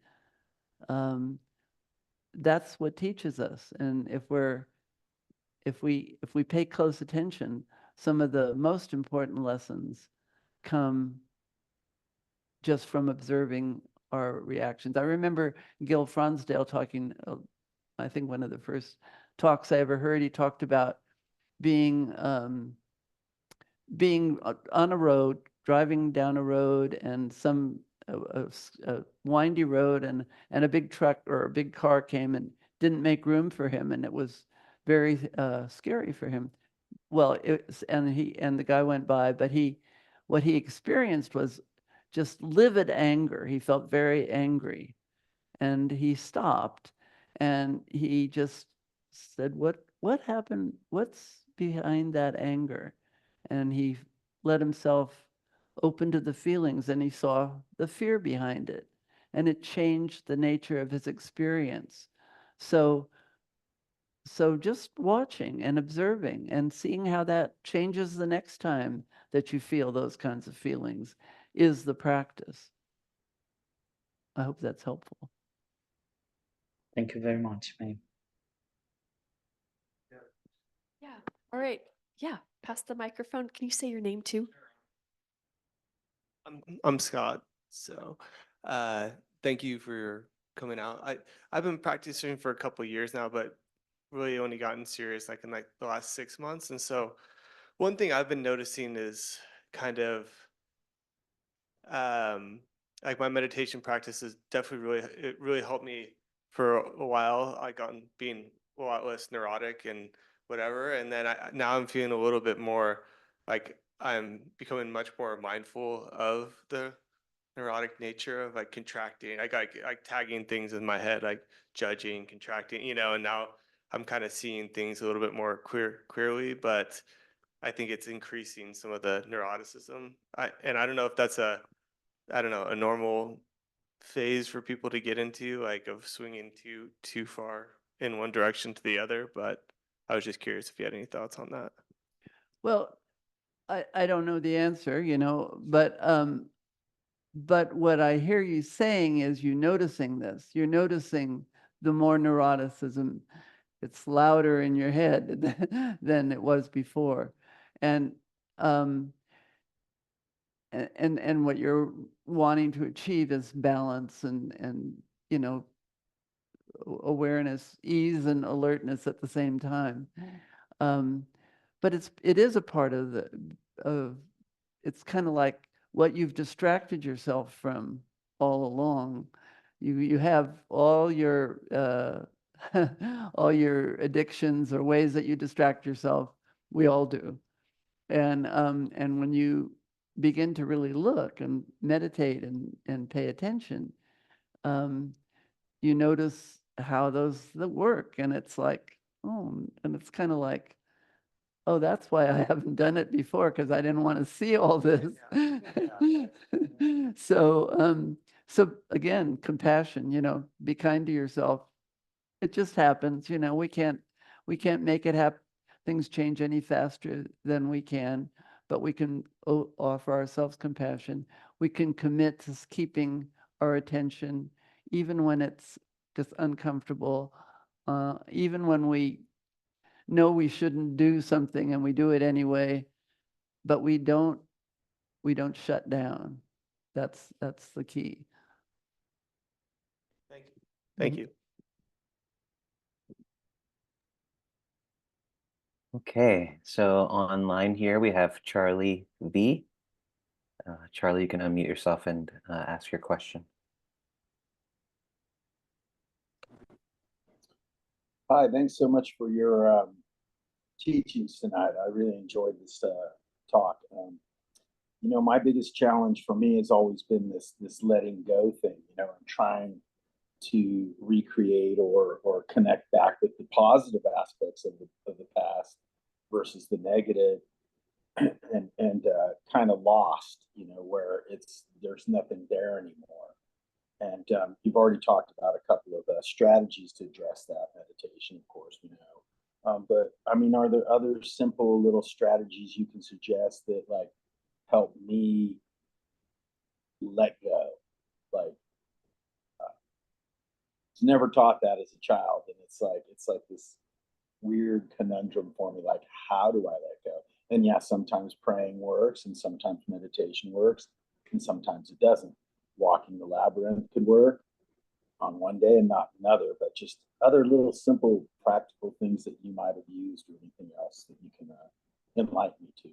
That's what teaches us. And if we pay close attention, some of the most important lessons come just from observing our reactions. I remember Gil Fronsdale talking, I think one of the first talks I ever heard, he talked about being on a road, driving down a road, and a windy road, and a big truck or a big car came and didn't make room for him, and it was very scary for him. Well, and the guy went by, but what he experienced was just livid anger. He felt very angry, and he stopped, and he just said, what happened? What's behind that anger? And he let himself open to the feelings, and he saw the fear behind it, and it changed the nature of his experience. So just watching and observing and seeing how that changes the next time that you feel those kinds of feelings is the practice. I hope that's helpful. Thank you very much, Maeve. Yeah. All right. Yeah. Pass the microphone. Can you say your name too? I'm Scott. So, thank you for coming out. I've been practicing for a couple of years now, but really only gotten serious like in like the last 6 months. And so, one thing I've been noticing is kind of like my meditation practice is definitely it really helped me for a while. Like on being a lot less neurotic and whatever. And then now I'm feeling a little bit more like I'm becoming much more mindful of the neurotic nature of like contracting. I got like tagging things in my head, like judging, contracting, and now I'm kind of seeing things a little bit more clearly, but I think it's increasing some of the neuroticism. And I don't know if that's a normal phase for people to get into, like of swinging too far in one direction to the other, but I was just curious if you had any thoughts on that. Well, I don't know the answer, but what I hear you saying is you're noticing this. You're noticing the more neuroticism. It's louder in your head than it was before. And and what you're wanting to achieve is balance and awareness, ease, and alertness at the same time. But it is a part of it's kind of like what you've distracted yourself from all along. You have all your all your addictions or ways that you distract yourself. We all do. And when you begin to really look and meditate and pay attention, you notice how those that work, and it's like, oh, and it's kind of like, oh, that's why I haven't done it before, because I didn't want to see all this. So again, compassion, be kind to yourself. It just happens, we can't make it happen. Things change any faster than we can, but we can offer ourselves compassion. We can commit to keeping our attention, even when it's just uncomfortable, even when we know we shouldn't do something and we do it anyway, but we don't shut down. That's the key. Thank you. Thank Mhm. you. Okay, so online here we have Charlie V. Charlie, you can unmute yourself and ask your question. Hi, thanks so much for your teachings tonight. I really enjoyed this talk. My biggest challenge for me has always been this letting go thing. I'm trying to recreate or connect back with the positive aspects of the past versus the negative, and kind of lost. Where there's nothing there anymore. And you've already talked about a couple of strategies to address that meditation, of course, but I mean, are there other simple little strategies you can suggest that like help me let go. Like, was never taught that as a child, and it's like this weird conundrum for me. Like, how do I let go? And yeah, sometimes praying works, and sometimes meditation works, and sometimes it doesn't. Walking the labyrinth could work on one day and not another, but just other little simple practical things that you might have used or anything else that you can enlighten me to.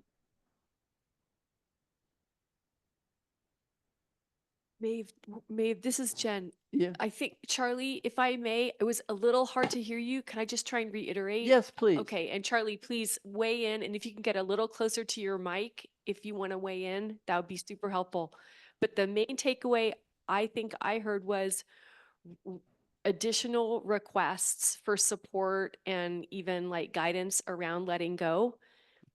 Maeve, this is Jen. Yeah. I think, Charlie, if I may, it was a little hard to hear you. Can I just try and reiterate? Yes, please. Okay, and Charlie, please weigh in, and if you can get a little closer to your mic, if you want to weigh in, that would be super helpful. But the main takeaway I think I heard was additional requests for support and even like guidance around letting go.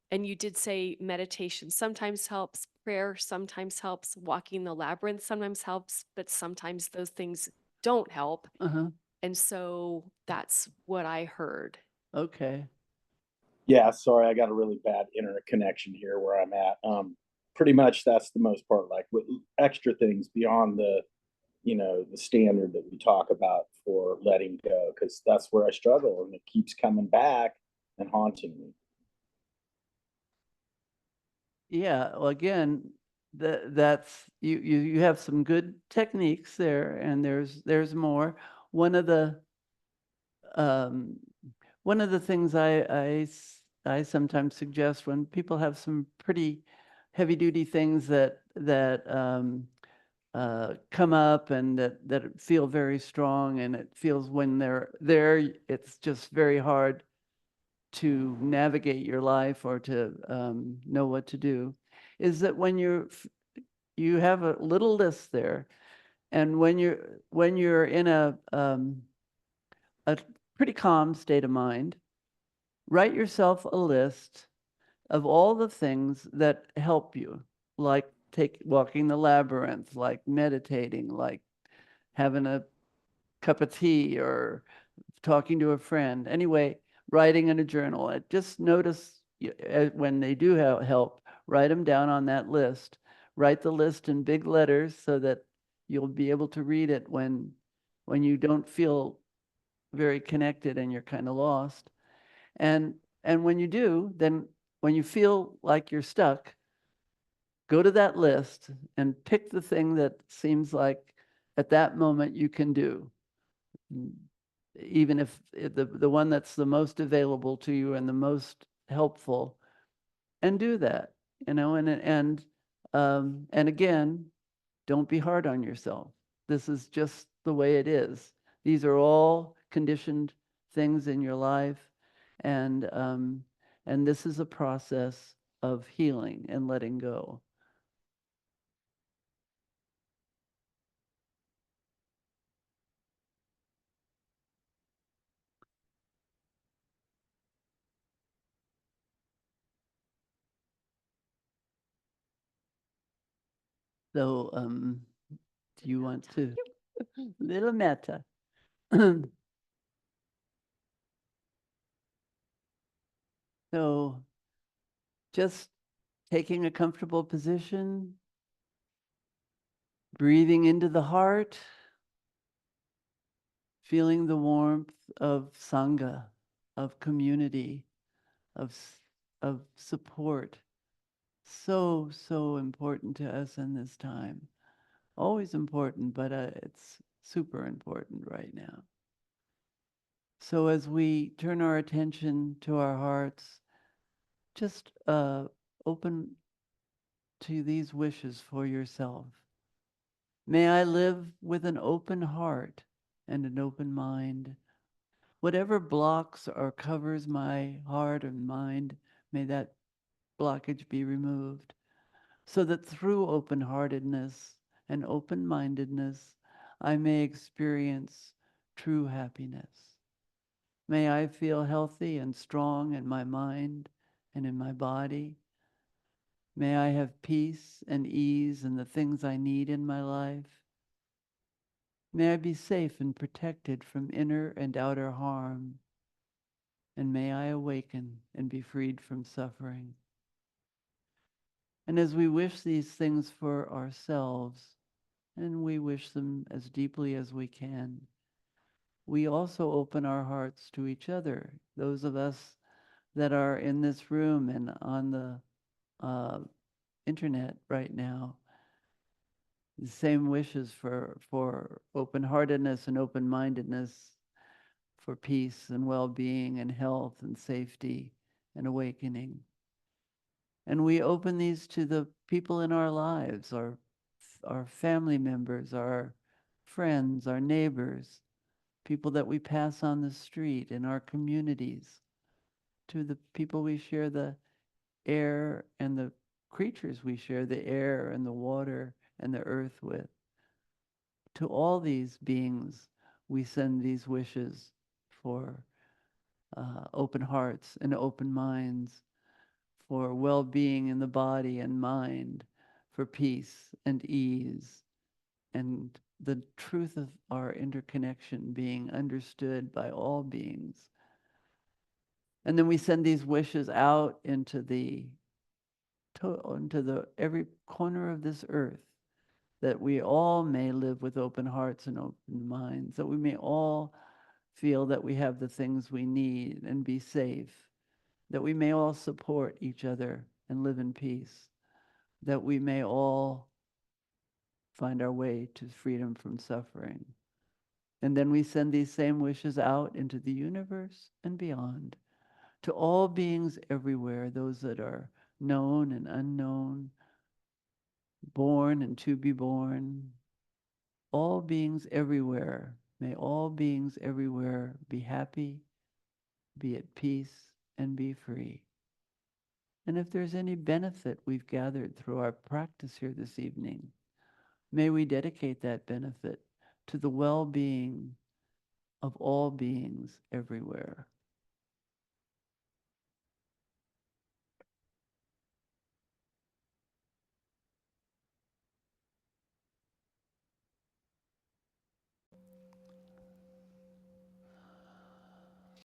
And you did say meditation sometimes helps, prayer sometimes helps, walking the labyrinth sometimes helps, but sometimes those things don't help. Uh-huh. And so that's what I heard. Okay. Yeah, sorry, I got a really bad internet connection here where I'm at. Pretty much that's the most part. Like with extra things beyond the, the standard that we talk about for letting go, because that's where I struggle, and it keeps coming back and haunting me. Yeah, well, again, that's you have some good techniques there, and there's more. One of the um, one of the things I sometimes suggest when people have some pretty heavy duty things that come up and that feel very strong, and it feels when they're there, it's just very hard to navigate your life or to know what to do, is that when you have a little list there, and when you're in a pretty calm state of mind, write yourself a list of all the things that help you, like walking the labyrinth, like meditating, like having a cup of tea or talking to a friend. Anyway, writing in a journal. Just notice when they do help, write them down on that list. Write the list in big letters so that you'll be able to read it when you don't feel very connected and you're kind of lost. And when you do, then when you feel like you're stuck, go to that list and pick the thing that seems like at that moment you can do, even if the one that's the most available to you and the most helpful, and do that, and again, don't be hard on yourself. This is just the way it is. These are all conditioned things in your life, and this is a process of healing and letting go. So, do you want to little meta? So, just taking a comfortable position, breathing into the heart, feeling the warmth of Sangha, of community, of support. So, so important to us in this time. Always important, but it's super important right now. So as we turn our attention to our hearts, just open to these wishes for yourself. May I live with an open heart and an open mind. Whatever blocks or covers my heart and mind, may that blockage be removed, so that through open-heartedness and open-mindedness, I may experience true happiness. May I feel healthy and strong in my mind and in my body. May I have peace and ease in the things I need in my life. May I be safe and protected from inner and outer harm. And may I awaken and be freed from suffering. And as we wish these things for ourselves, and we wish them as deeply as we can. We also open our hearts to each other, those of us that are in this room and on the internet right now. The same wishes for open-heartedness and open-mindedness, for peace and well-being and health and safety and awakening. And we open these to the people in our lives, our family members, our friends, our neighbors, people that we pass on the street in our communities, to the people we share the air and the creatures we share the air and the water and the earth with. To all these beings, we send these wishes for open hearts and open minds, for well-being in the body and mind, for peace and ease, and the truth of our interconnection being understood by all beings. And then we send these wishes out into every corner of this earth, that we all may live with open hearts and open minds, that we may all feel that we have the things we need and be safe, that we may all support each other and live in peace, that we may all find our way to freedom from suffering. And then we send these same wishes out into the universe and beyond, to all beings everywhere, those that are known and unknown, born and to be born, all beings everywhere. May all beings everywhere be happy, be at peace, and be free. And if there's any benefit we've gathered through our practice here this evening, may we dedicate that benefit to the well-being of all beings everywhere.